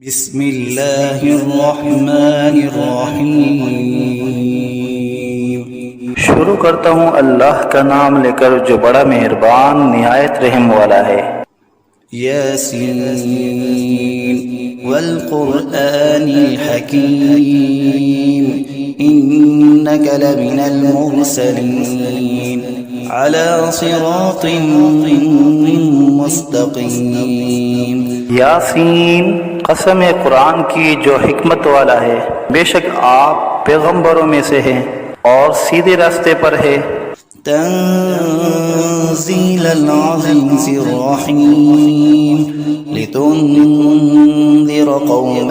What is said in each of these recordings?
बिस्मिल्लाहिर्रहमानिर्रहीम। शुरू करता हूँ अल्लाह का नाम लेकर जो बड़ा मेहरबान निहायत रहम वाला है। यासीन वल क़ुरआनिल हकीम इन्नका लमिनल मुरसलीन अला सिरातिन मुस्तक़ीम। यासीन, कसम कुरान की जो हिकमत वाला है, बेशक आप पैगंबरों में से हैं और सीधे रास्ते पर है। तंज़ीलल अज़ीज़िर रहीम लितुन्ज़िर क़ौमन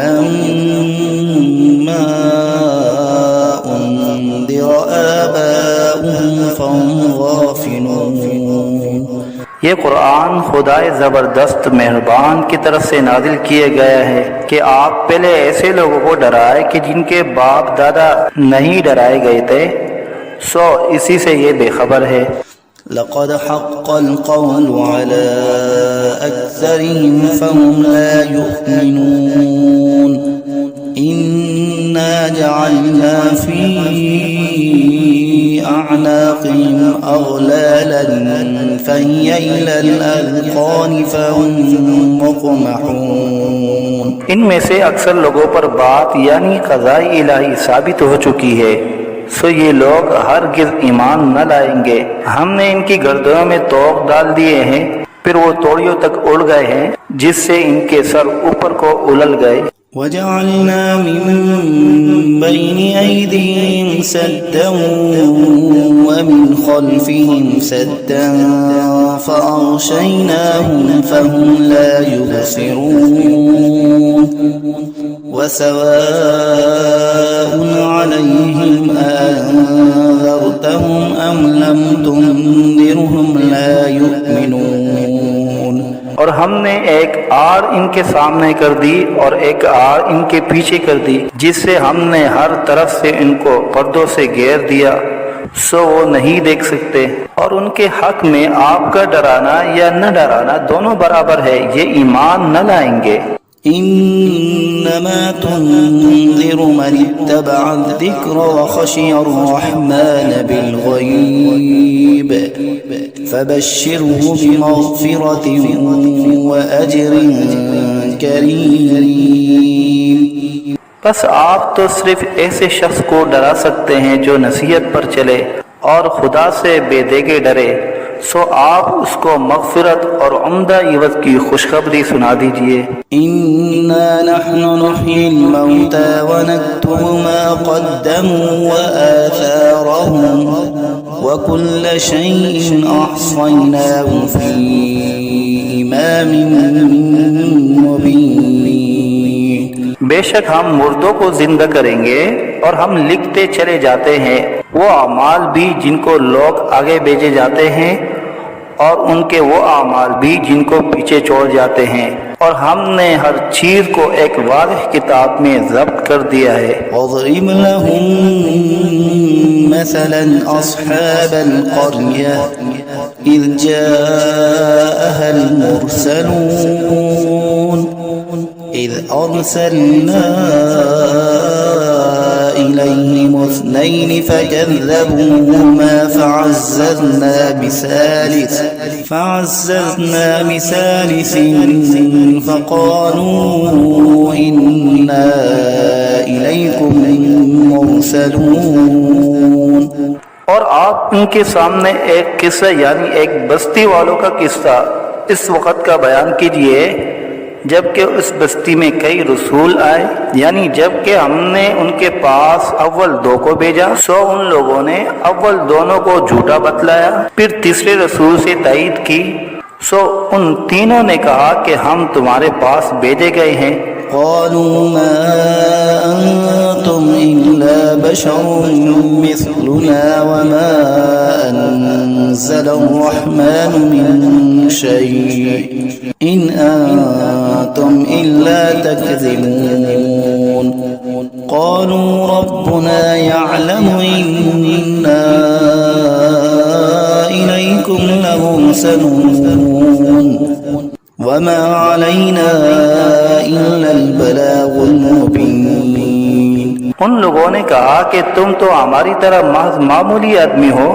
मा उन्ज़िर आबाउहुम फ़हुम गाफ़िलून। ये कुरान खुदाए ज़बरदस्त मेहरबान की तरफ से नाजिल किया गया है कि आप पहले ऐसे लोगों को डराए कि जिनके बाप दादा नहीं डराए गए थे, सो इसी से ये बेखबर है। लक़द हक़्क़ल क़ौलु अला अक्सरिहिम फ़हुम ला युमिनून। इन्ना जअलना फ़ी अअनाक़िहिम अग़लालन फ़हिय इलल अज़क़ान फ़हुम मुक़महून। इनमें से अक्सर लोगों पर बात यानी क़ज़ाए इलाही साबित हो चुकी है, सो ये लोग हरगिज़ ईमान न लाएंगे। हमने इनकी गर्दनों में तोक डाल दिए हैं, फिर वो तोड़ियों तक उड़ गए हैं, जिससे इनके सर ऊपर को उलल गए। वजअलना मिन बैनि ऐदीहिम सद्दन व मिन खल्फिहिम सद्दन फ़अग़शयनाहुम फ़हुम ला युबसिरून। वसवाअन अलैहिम अअन्ज़रतहुम अम लम तुन्ज़िरहुम ला युमिनून। और हमने एक आड़ इनके सामने कर दी और एक आड़ इनके पीछे कर दी, जिससे हमने हर तरफ से इनको पर्दों से घेर दिया, सो वो नहीं देख सकते। और उनके हक में आपका डराना या न डराना दोनों बराबर है, ये ईमान न लाएंगे। इन्नमा तुन्ज़िरु मन इत्तबअ अज़्ज़िक्र व ख़शिय अर्रहमान बिलग़ैब फ़बश्शिरहु बिमग़फ़िरतिन व अज्रिन करीम। बस आप तो सिर्फ ऐसे शख्स को डरा सकते हैं जो नसीहत पर चले और खुदा से बेदेगे डरे, सो आप उसको मग़फ़िरत और उम्दा इवज़ की खुशखबरी सुना दीजिए। इन्ना नहनु नुह्यिल मौता व नक्तुबु मा क़द्दमू व आथारहुम व कुल्ल शैइन अहसयनाहु फ़ी इमामिन मुबीन। बेशक हम मुर्दों को जिंदा करेंगे और हम लिखते चले जाते हैं वो अमाल भी जिनको लोग आगे भेजे जाते हैं और उनके वो अमाल भी जिनको पीछे छोड़ जाते हैं, और हमने हर चीज को एक वाज़ेह किताब में ज़ब्त कर दिया है। वज़रिब लहुम मसलन अस्हाबल क़र्यह इज़ जाअहल मुरसलून إذ أرسلنا إليهم اثنين فكذبوهما فعززنا بثالث فقالوا إنا إليكم مرسلون। और आप उनके सामने एक किस्सा यानी एक बस्ती वालों का किस्सा इस वक़्त का बयान कीजिए जबकि उस बस्ती में कई रसूल आए, यानी जबकि हमने उनके पास अव्वल दो को भेजा, सो उन लोगों ने अव्वल दोनों को झूठा बतलाया, फिर तीसरे रसूल से तायीद की, सो उन तीनों ने कहा कि हम तुम्हारे पास भेजे गए हैं। क़ालू मा अंतुम इल्ला बशरुम मिस्लुना व मा अनज़लर्रहमानु मिन शै' इन अंतुम इल्ला तकज़िबून। क़ालू रब्बुना यअलमु इन्ना इलैकुम लमुरसलून वमा अलैना إلا البلاغ المبين। उन लोगों ने कहा कि तुम तो हमारी तरह महज मामूली आदमी हो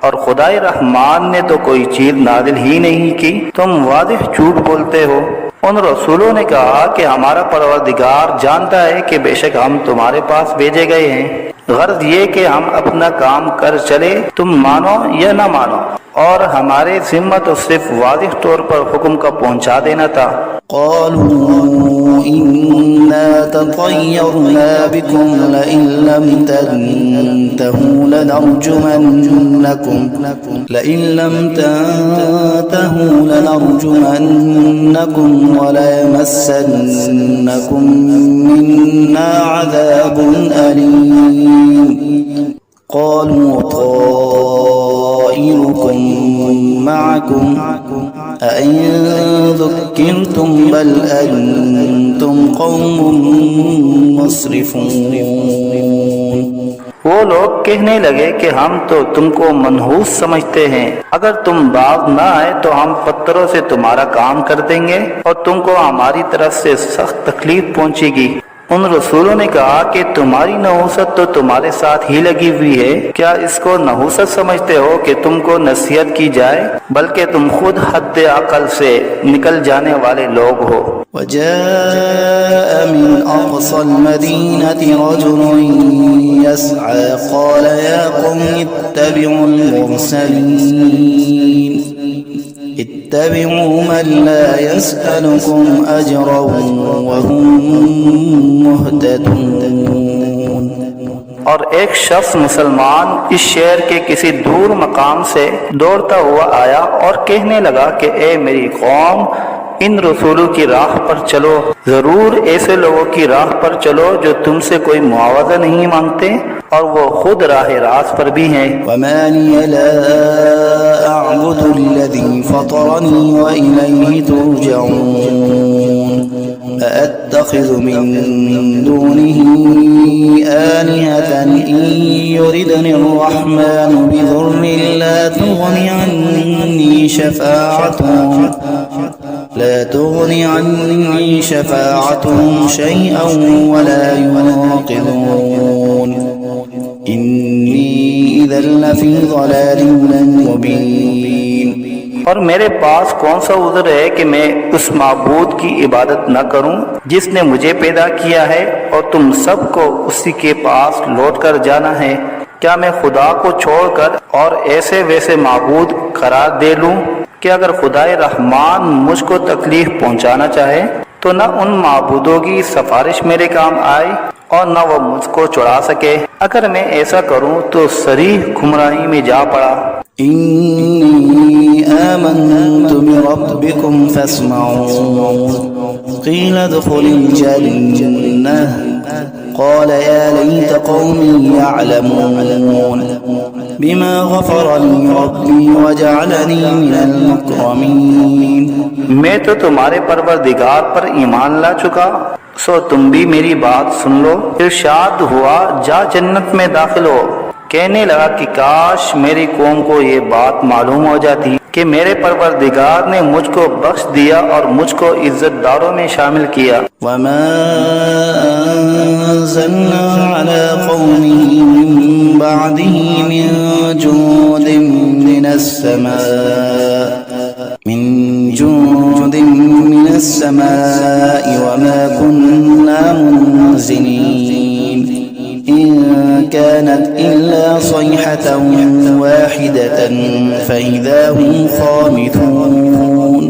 और खुदाई रहमान ने तो कोई चीज नाजिल ही नहीं की, तुम वादिह झूठ बोलते हो। उन रसूलों ने कहा कि हमारा परवरदिगार जानता है कि बेशक हम तुम्हारे पास भेजे गए हैं, गर्ज ये कि हम अपना काम कर चले, तुम मानो या न मानो, और हमारे जिम्मा तो सिर्फ वादिह तौर पर हुक्म का पहुंचा देना था। قالوا إنا تطيرنا بكم لئن لم تنتهوا لنرجمنكم وليمسنكم منا عذاب أليم قالوا طائركم معكم أئن ذكرتم بل أنتم قوم مسرفون। वो लोग कहने लगे कि हम तो तुमको मनहूस समझते हैं, अगर तुम बाज न आए तो हम पत्थरों से तुम्हारा काम कर देंगे और तुमको हमारी तरफ से सख्त तकलीफ पहुंचेगी। उन रसूलों ने कहा कि तुम्हारी नहूसत तो तुम्हारे साथ ही लगी हुई है, क्या इसको नहूसत समझते हो कि तुमको नसीहत की जाए, बल्कि तुम खुद हद अकल से निकल जाने वाले लोग हो। وجاء من أقصى المدينة رجل يسعى قال يا قوم اتبعوا المرسلين اتبعوا من لا يسألكم أجرا وهم مهتدون। और एक शख्स मुसलमान इस शहर के किसी दूर मकाम से दौड़ता हुआ आया और कहने लगा कि ए मेरी कौम, इन रसूलों की राह पर चलो, जरूर ऐसे लोगों की राह पर चलो जो तुमसे कोई मुआवजा नहीं मांगते और वो खुद राह रास्त पर भी हैं। वमा लिय ला अअबुदु الذي فطرني وإليه ترجعون أأتخذ من دونه آلهة إن يردني الرحمن بضر لا تغني عني شفاعتهم شيئا ولا ينقذون إني إذا لفي ضلال مبين। और मेरे पास कौन सा उज़्र है कि मैं उस माबूद की इबादत न करूं जिसने मुझे पैदा किया है और तुम सबको उसी के पास लौट कर जाना है। क्या मैं खुदा को छोड़कर और ऐसे वैसे माबूद करार दे लूं कि अगर खुदाए रहमान मुझको तकलीफ पहुंचाना चाहे तो न उन माबूदों की सिफारिश मेरे काम आए और न वो मुझको छुड़ा सके। अगर मैं ऐसा करूं तो सरीह गुमराही में जा पड़ा। إني آمنت بربكم فاسمعون قيل ادخل الجنة قال يا ليت قومي يعلمون بما غفر لي ربي وجعلني من المكرمين। मैं तो तुम्हारे परवरदिगार पर ईमान ला चुका, सो तुम भी मेरी बात सुन लो। इरशाद हुआ जा जन्नत में दाखिल हो। कहने लगा कि काश मेरी कौम को ये बात मालूम हो जाती कि मेरे परवरदिगार ने मुझको बख्श दिया और मुझको इज्जतदारों में शामिल किया। वमा अंज़लना अला क़ौमिही मिन बअदिही मिन जुंदिन मिनस समाई वमा कुन्ना मुनज़िलीन إن كانت إلا صيحة واحدة فإذا هم خامدون।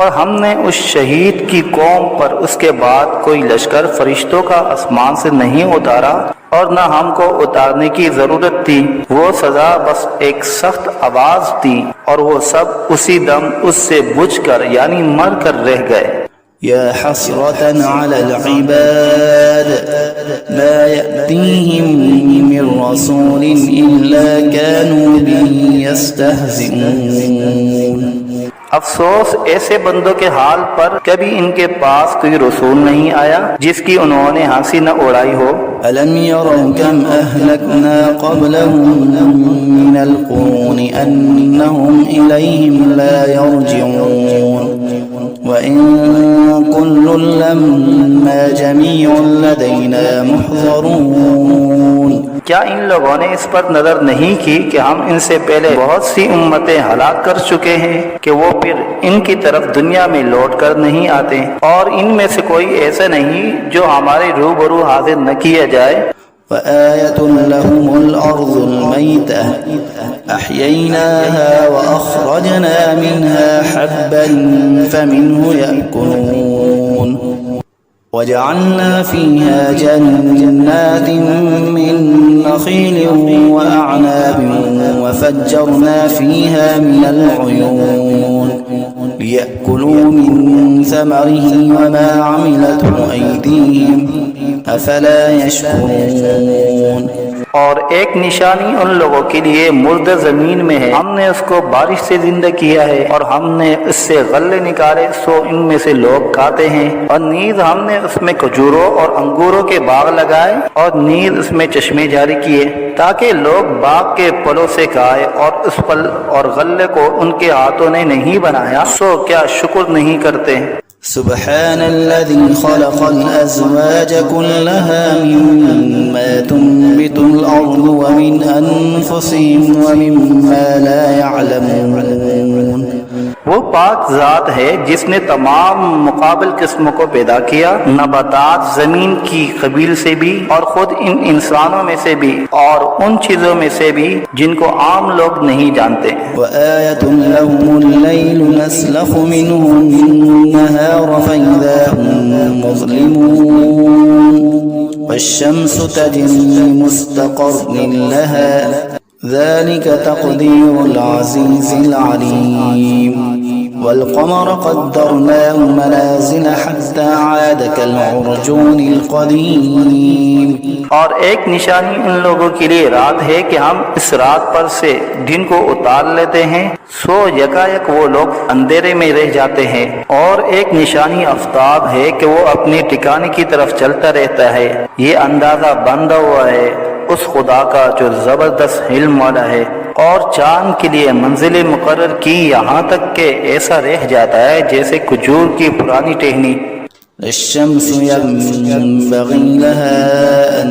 और हमने उस शहीद की कौम पर उसके बाद कोई लश्कर फरिश्तों का आसमान से नहीं उतारा और न हमको उतारने की जरूरत थी। वो सजा बस एक सख्त आवाज थी और वो सब उसी दम उससे बुझकर यानी मर कर रह गए। या हसरतन अलल इबाद मा यअतीहिम मिन रसूलिन इल्ला कानू बिही यस्तहज़िऊन। अफसोस ऐसे बंदों के हाल पर, कभी इनके पास कोई रसूल नहीं आया जिसकी उन्होंने हंसी न उड़ाई हो। अलम यरौ कम अहलकना क़ब्लहुम मिनल क़ुरूनि अन्नहुम इलैहिम ला यरजिऊन وإن كل لما جميع لدينا محضرون। क्या इन लोगों ने इस पर नजर नहीं की कि हम इनसे पहले बहुत सी उम्मतें हलाक कर चुके हैं कि वो फिर इनकी तरफ दुनिया में लौट कर नहीं आते, और इनमें से कोई ऐसा नहीं जो हमारे रूबरू हाजिर न किया जाए। وآية لهم الأرض الميتة أحييناها وأخرجنا منها حبا فمنه يأكلون وجعلنا فيها جنات من نخيل وأعناب وفجرنا فيها من العيون ليأكلوا من ثمره وما عملته أيديهم أفلا يشكرون। और एक निशानी उन लोगों के लिए मुर्दा जमीन में है, हमने उसको बारिश से जिंदा किया है और हमने उससे गल्ले निकाले सो इनमें से लोग खाते हैं, और नीज हमने उसमें खजूरों और अंगूरों के बाग लगाए और नीज उसमें चश्मे जारी किए ताकि लोग बाग के फलों से खाए, और उस फल और गल्ले को उनके हाथों ने नहीं बनाया, सो क्या शुक्र नहीं करते। سبحان الذي خلق الأزواج كلها مما تنبت الأرض ومن أنفسهم ومما لا يعلمون। वो पाक जात है जिसने तमाम मुकाबिल किस्मों को पैदा किया, नबातात जमीन की कबील से भी और खुद इन इंसानों में से भी और उन चीजों में से भी जिनको आम लोग नहीं जानते। وآية لهم الليل نسلخ منه النهار فإذا هم مظلمون والشمس تجري لمستقر لها ذلك تقدير العزيز العليم والقمر قدرناه منازل حتى عاد كالعرجون القديم। और एक निशानी उन लोगों के लिए रात है कि हम इस रात पर से दिन को उतार लेते हैं, सो यकायक वो लोग अंधेरे में रह जाते हैं। और एक निशानी आफ्ताब है कि वो अपने ठिकाने की तरफ चलता रहता है। ये अंदाजा बंधा हुआ है उस खुदा का जो जबरदस्त इल्म वाला है, और चांद के लिए मंजिलें मुकर्रर की यहाँ तक के ऐसा रह जाता है जैसे खजूर की पुरानी टहनी। الشمس ينبغي لها أن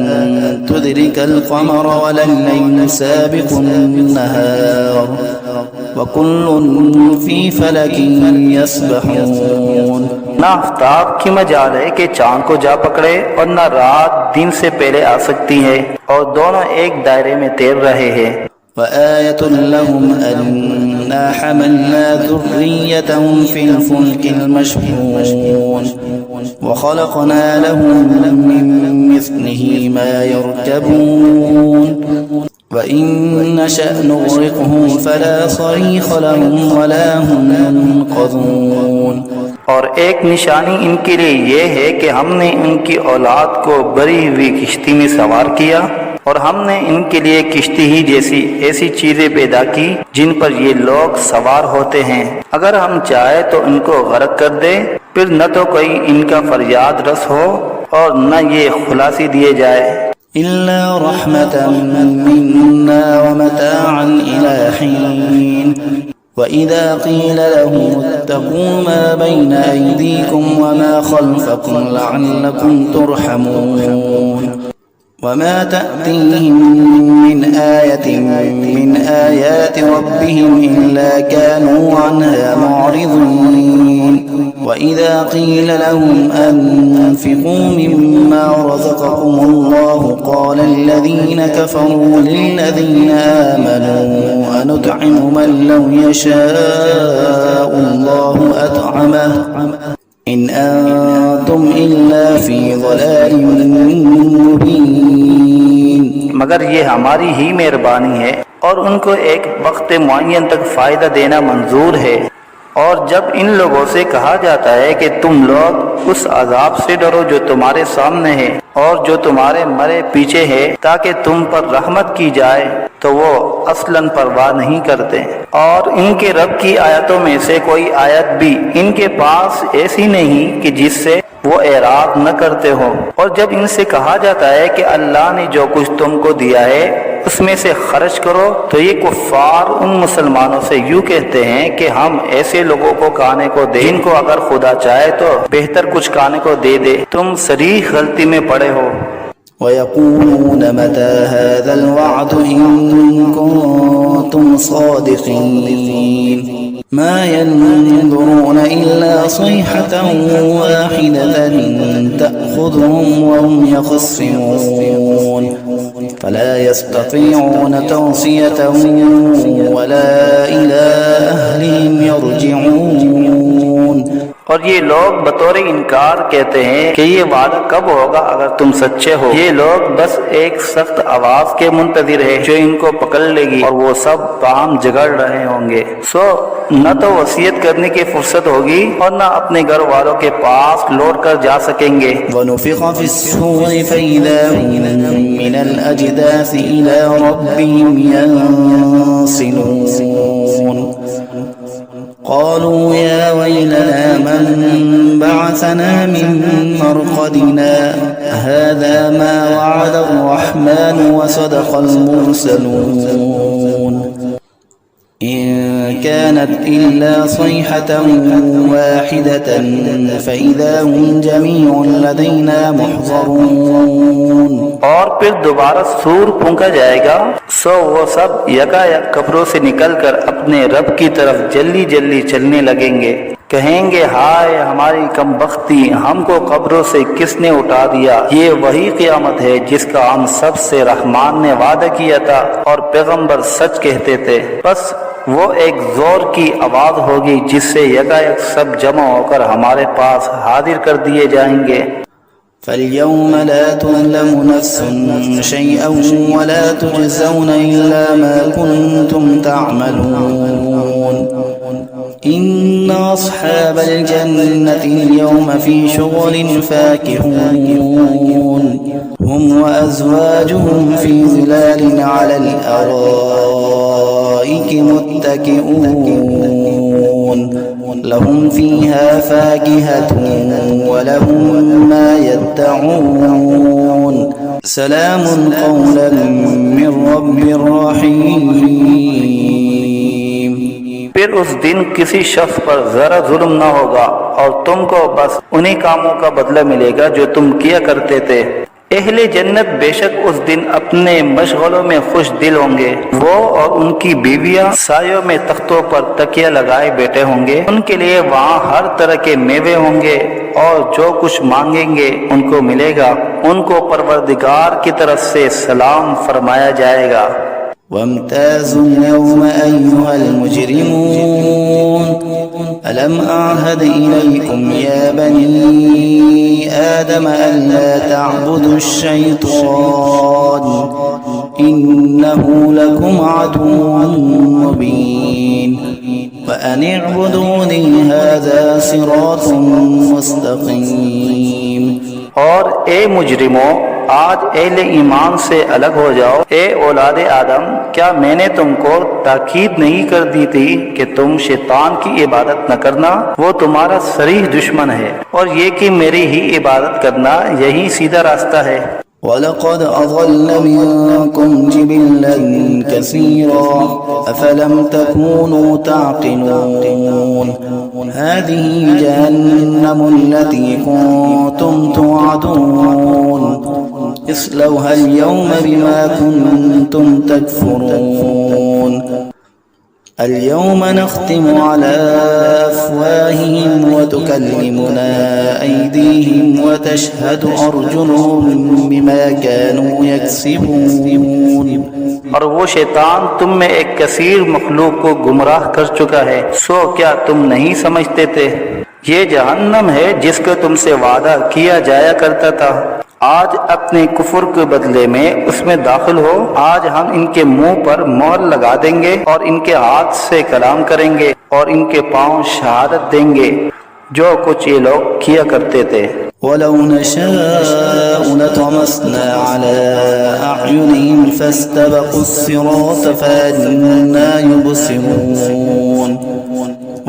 تدرك القمر ولا الليل سابق النهار وكل في فلك يسبحون। ना आफ्ताब की मजाल है कि चांद को जा पकड़े और न रात दिन से पहले आ सकती है, और दोनों एक दायरे में तैर रहे हैं। وآية لهم أنا حملنا ذريتهم في الفلك المشحون وخلقنا لهم من مثله ما يركبون وإن نشأ نغرقهم فلا صريخ لهم ولا هم ينقذون। और एक निशानी इनके लिए ये है कि हमने इनकी औलाद को भरी हुई किश्ती में सवार किया, और हमने इनके लिए किश्ती ही जैसी ऐसी चीजें पैदा की जिन पर ये लोग सवार होते हैं। अगर हम चाहे तो इनको गर्क कर दे, फिर न तो कोई इनका फरियाद रस हो और न ये खुलासी दिए जाए। إلا رحمة منا ومتاعا إلى حين وإذا قيل لهم اتقوا ما بين أيديكم وما خلفكم لعلكم ترحمون وما تأتيهم من آية من آيات ربهم إلا كانوا عنها معرضين وإذا قيل لهم أنفقوا مما رزقكم الله قال الذين كفروا للذين آمنوا أنطعم من لو يشاء الله أطعمه إن أنتم إلا في ضلال مبين। मगर ये हमारी ही मेहरबानी है और उनको एक वक्त मुअय्यन तक फायदा देना मंजूर है। और जब इन लोगों से कहा जाता है कि तुम लोग उस अजाब से डरो जो तुम्हारे सामने है और जो तुम्हारे मरे पीछे है ताकि तुम पर रहमत की जाए, तो वो असलन परवाह नहीं करते। और इनके रब की आयतों में से कोई आयत भी इनके पास ऐसी नहीं कि जिससे वो एराद न करते हो। और जब इनसे कहा जाता है कि अल्लाह ने जो कुछ तुमको दिया है उसमें से खर्च करो, तो ये कुफ्फार उन मुसलमानों से यूं कहते हैं कि हम ऐसे लोगों को खाने को दें जिनको अगर खुदा चाहे तो बेहतर कुछ खाने को दे दे। तुम सरीह गलती में पड़े हो। ويقولون متى هذا الوعد إن كنتم صادقين ما ينظرون إلا صيحة واحدة تأخذهم وهم يخصمون فلا يستطيعون توصية ولا إلى أهلهم يرجعون। और ये लोग बतौर इनकार कहते हैं कि ये वादा कब होगा अगर तुम सच्चे हो। ये लोग बस एक सख्त आवाज के मुंतजिर है जो इनको पकड़ लेगी और वो सब काम जगड़ रहे होंगे। न तो वसीयत करने की फुर्सत होगी और न अपने घर वालों के पास लौट कर जा सकेंगे। वनुफ़िख़ फ़िस्सूरि फ़इज़ा हुम मिनल अजदासी इला रब्बिहिम यंसिलून क़ालू या वैलना मन बअसना मिन मरक़दिना हाज़ा मा वअदा अर्रहमान व सदक़ल मुरसलून إن كانت إلا صيحة واحدة فإذا هم جميع لدينا محضرون। और फिर दोबारा सूर फूंका जाएगा, सो वो सब यकायक कब्रों से निकलकर अपने रब की तरफ जल्दी जल्दी चलने लगेंगे। कहेंगे हाय हमारी कमबख्ती, हमको कब्रों से किसने उठा दिया। ये वही क़यामत है जिसका हम सब से रहमान ने वादा किया था और पैगंबर सच कहते थे। बस वो एक जोर की आवाज होगी जिससे यकायक सब जमा होकर हमारे पास हाजिर कर दिए जाएंगे। فَالْيَوْمَ لَا تُظْلَمُ نَفْسٌ شَيْئًا وَلَا تُجْزَوْنَ إِلَّا مَا كُنتُمْ تَعْمَلُونَ إِنَّ أَصْحَابَ الْجَنَّةِ الْيَوْمَ فِي شُغُلٍ فَاكِهُونَ هُمْ وَأَزْوَاجُهُمْ فِي ظِلَالٍ عَلَى الْأَرَائِكِ مُتَّكِئُونَ لهم فيها فاكهة ولهم ما يدعون سلام قولا من رب رحيم। फिर उस दिन किसी शख्स पर जरा जुल्म न होगा और तुमको बस उन्हीं कामों का बदला मिलेगा जो तुम किया करते थे। अहले जन्नत बेशक उस दिन अपने मशगलों में खुश दिल होंगे। वो और उनकी बीवियां सायों में तख्तों पर तकिया लगाए बैठे होंगे। उनके लिए वहाँ हर तरह के मेवे होंगे और जो कुछ मांगेंगे उनको मिलेगा। उनको परवरदिगार की तरफ से सलाम फरमाया जाएगा। वम्ताज़ु यौम अय्युहल मुजरिमून अलम अअहद इलैकुम या बनी आदम अल्ला तअबुदुश शैतान इन्नहु लकुम अदुव्वुन मुबीन व अन इअबुदूनी हाज़ा सिरातुम मुस्तक़ीम। और ए मुजरिमों, आज अहले ईमान से अलग हो जाओ। ए औलादे आदम, क्या मैंने तुमको ताकीद नहीं कर दी थी कि तुम शैतान की इबादत न करना? वो तुम्हारा सरीह दुश्मन है और ये कि मेरी ही इबादत करना यही सीधा रास्ता है। वलक़द अज़ल्ल मिनकुम जिबिल्लन कसीरा अफ़लम तकूनू ताक़िलून हाज़िही जहन्नमु अल्लती कुन्तुम तुअदून इस्लौहा अल-यौम बिमा कुन्तुम तकफ़ुरून اليوم نختم على أفواههم وتكلمنا أيديهم وتشهد أرجلهم بما كانوا يكسبون। और वो शैतान तुम में एक कसीर मखलूक को गुमराह कर चुका है, सो क्या तुम नहीं समझते थे? ये जहन्नम है जिसका तुमसे वादा किया जाया करता था। आज अपने कुफर के बदले में उसमें दाखिल हो। आज हम इनके मुंह पर मोहर लगा देंगे और इनके हाथ से कलाम करेंगे और इनके पांव शहादत देंगे जो कुछ ये लोग किया करते थे। वलौ नशाअ लतमस्ना अला अअयुनिहिम फस्तबक़ुस सिरात फअन्ना युबसिरून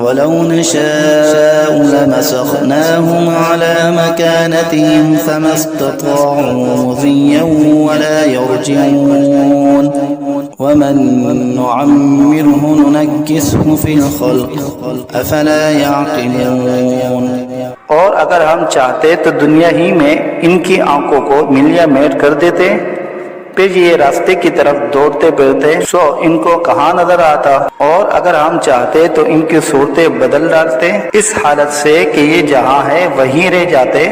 ولو نشاء لمسخناهم على مكانتهم فما استطاعوا مضيا ولا يرجعون ومن نعمره ننكسه في الخلق أفلا يعقلون। और अगर हम चाहते तो दुनिया ही में इनकी आंखों को मिलिया मेट कर देते, फिर ये रास्ते की तरफ दौड़ते फिरते सो इनको कहाँ नजर आता। और अगर हम चाहते तो इनकी सूरतें बदल डालते इस हालत से कि ये जहाँ है वहीं रह जाते,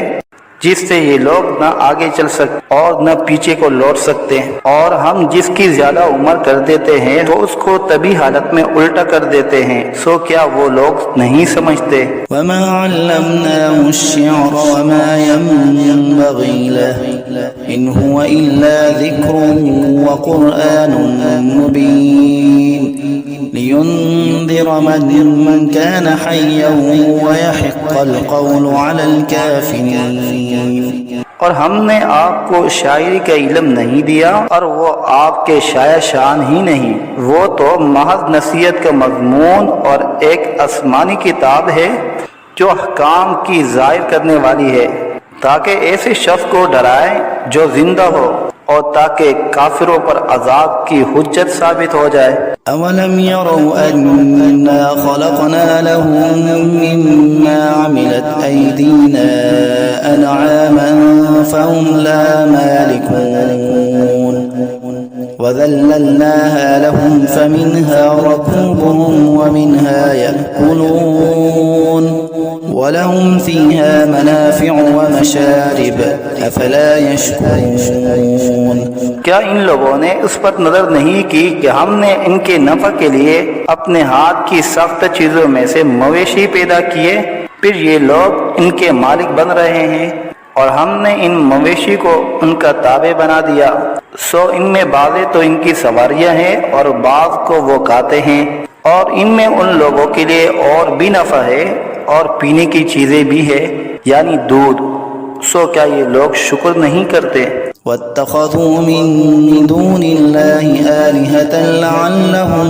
जिससे ये लोग न आगे चल सकते और न पीछे को लौट सकते। और हम जिसकी ज्यादा उम्र कर देते हैं तो उसको तभी हालत में उल्टा कर देते हैं। सो क्या वो लोग नहीं समझते। वमा अल्लमनाहु अश्शिअर वमा यंबगी लहु इन हुवा इल्ला ज़िक्रुन व क़ुरआनुन मुबीन लियुन्ज़िर मन कान हय्यन व यहिक़्क़ल क़ौलु अलल काफ़िरीन। और हमने आपको शायरी का इल्म नहीं दिया और वो आपके शाया शान ही नहीं, वो तो महज नसीहत का मज़मून और एक आसमानी किताब है जो अहकाम की ज़ाहिर करने वाली है, ताकि ऐसे शख्स को डराए जो जिंदा हो और ताकि काफिरों पर अज़ाब की हुज्जत साबित हो जाए। अवलम यरौ अन्ना खलक़ना लहुम मिम्मा अमिलत ऐदीना अनआमन फहुम ला मालिकून वज़ल्लल्नाहा लहुम फमिन्हा रकूबुहुम वमिन्हा यअकुलून वलहुम फ़ीहा मनाफ़िअु वमशारिब अफ़ला यशकुरून। क्या इन लोगों ने उस पर नजर नहीं की कि हमने इनके नफा के लिए अपने हाथ की सख्त चीजों में से मवेशी पैदा किए, फिर ये लोग इनके मालिक बन रहे हैं और हमने इन मवेशी को उनका ताबे बना दिया। सो इनमें बाज़े तो इनकी सवारियां हैं और बाज़ को वो खाते हैं, और इनमें उन लोगों के लिए और भी नफा है और पीने की चीजें भी है, यानी दूध। सो क्या ये लोग शुक्र नहीं करते। वत्तख़ज़ू मिन दूनिल्लाहि आलिहतन लअल्लहुम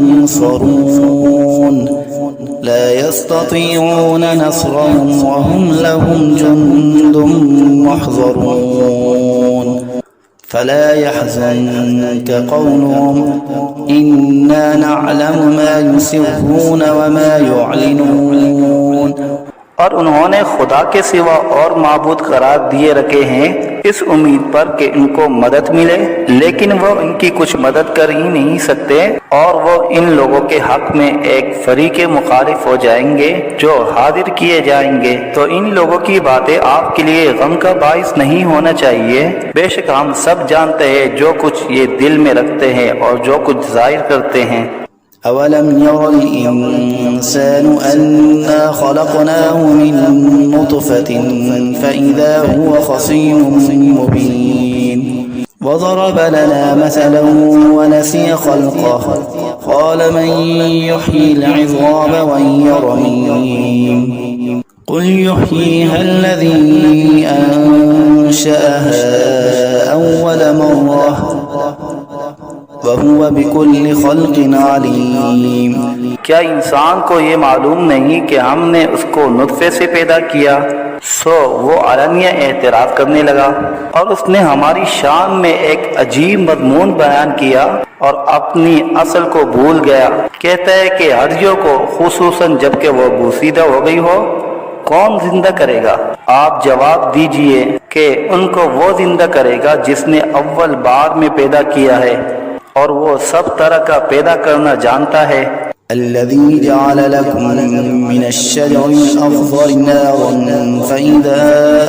युनसरून ला यस्ततीऊन नस्रहुम वहुम लहुम जुन्दुम मुहज़रून फला यहज़ुनक क़ौलुहुम इन्ना नअलमु मा युसिर्रून वमा युअलिनून। और उन्होंने खुदा के सिवा और माबूद करार दिए रखे हैं इस उम्मीद पर कि इनको मदद मिले, लेकिन वो इनकी कुछ मदद कर ही नहीं सकते और वो इन लोगों के हक में एक फरीक मुखालिफ हो जाएंगे जो हाजिर किए जाएंगे। तो इन लोगों की बातें आपके लिए गम का बाइस नहीं होना चाहिए। बेशक हम सब जानते हैं जो कुछ ये दिल में रखते हैं और जो कुछ जाहिर करते हैं। अवलम यरल इंसानु अन्ना खलक़नाहु मिन नुतफ़तिन फ़इज़ा हुवा ख़सीमुम मुबीन वज़रब लना मसलन वनसिय ख़ल्क़हु क़ाल मन युह्यिल इज़ाम वहिय रमीम क़ुल युह्यीहा अल्लज़ी अंशअहा अव्वल मर्रह वहुव बिकुल्लि ख़ल्क़िन अलीम। क्या इंसान को ये मालूम नहीं कि हमने उसको नुत्फे से पैदा किया। सो वो अलनिया एतराफ़ करने लगा और उसने हमारी शान में एक अजीब मज़मून बयान किया और अपनी असल को भूल गया। कहता है कि हड्डियों को खुसूसन जबकि वो बूसीदा हो गई हो कौन जिंदा करेगा। आप जवाब दीजिए कि उनको वो जिंदा करेगा जिसने अव्वल बार में पैदा किया है और वो सब तरह का पैदा करना जानता है। अल्लज़ी जअल लकुम मिनश्शजरिल अख़ज़रि नारन फ़इज़ा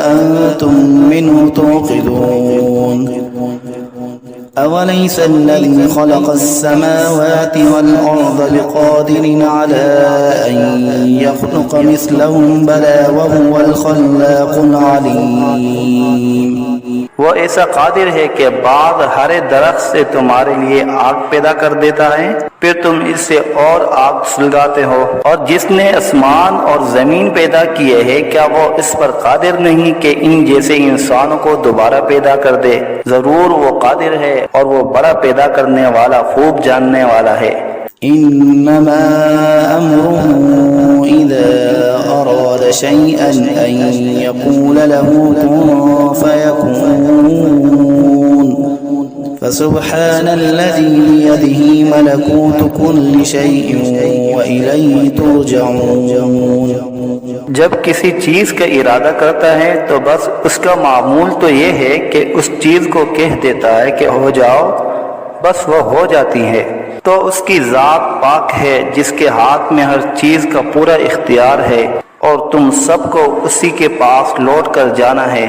अंतुम मिन्हु तूक़िदून अवलैसा अल्लज़ी ख़लक़स-समावाति वल-अर्ज़ बिक़ादिरिन अला अन यख़्लुक़ मिस्लहुम बला वहुवल ख़ल्लाक़ुल अलीम। वो ऐसा कादिर है कि बाद हरे दरख्त से तुम्हारे लिए आग पैदा कर देता है, फिर तुम इससे और आग सुलगाते हो। और जिसने आसमान और जमीन पैदा किए हैं क्या वो इस पर कादिर नहीं कि इन जैसे इंसानों को दोबारा पैदा कर दे। जरूर वो कादिर है और वो बड़ा पैदा करने वाला खूब जानने वाला है। إنما أمره إذا أراد شيئا أن يقول له كن فيكون فسبحان الذي بيده ملكوت كل شيء وإليه ترجعون। जब किसी चीज का इरादा करता है तो बस उसका मामूल तो ये है कि उस चीज को कह देता है कि हो जाओ, बस वो हो जाती है। तो उसकी जात पाक है जिसके हाथ में हर चीज का पूरा इख्तियार है और तुम सबको उसी के पास लौट कर जाना है।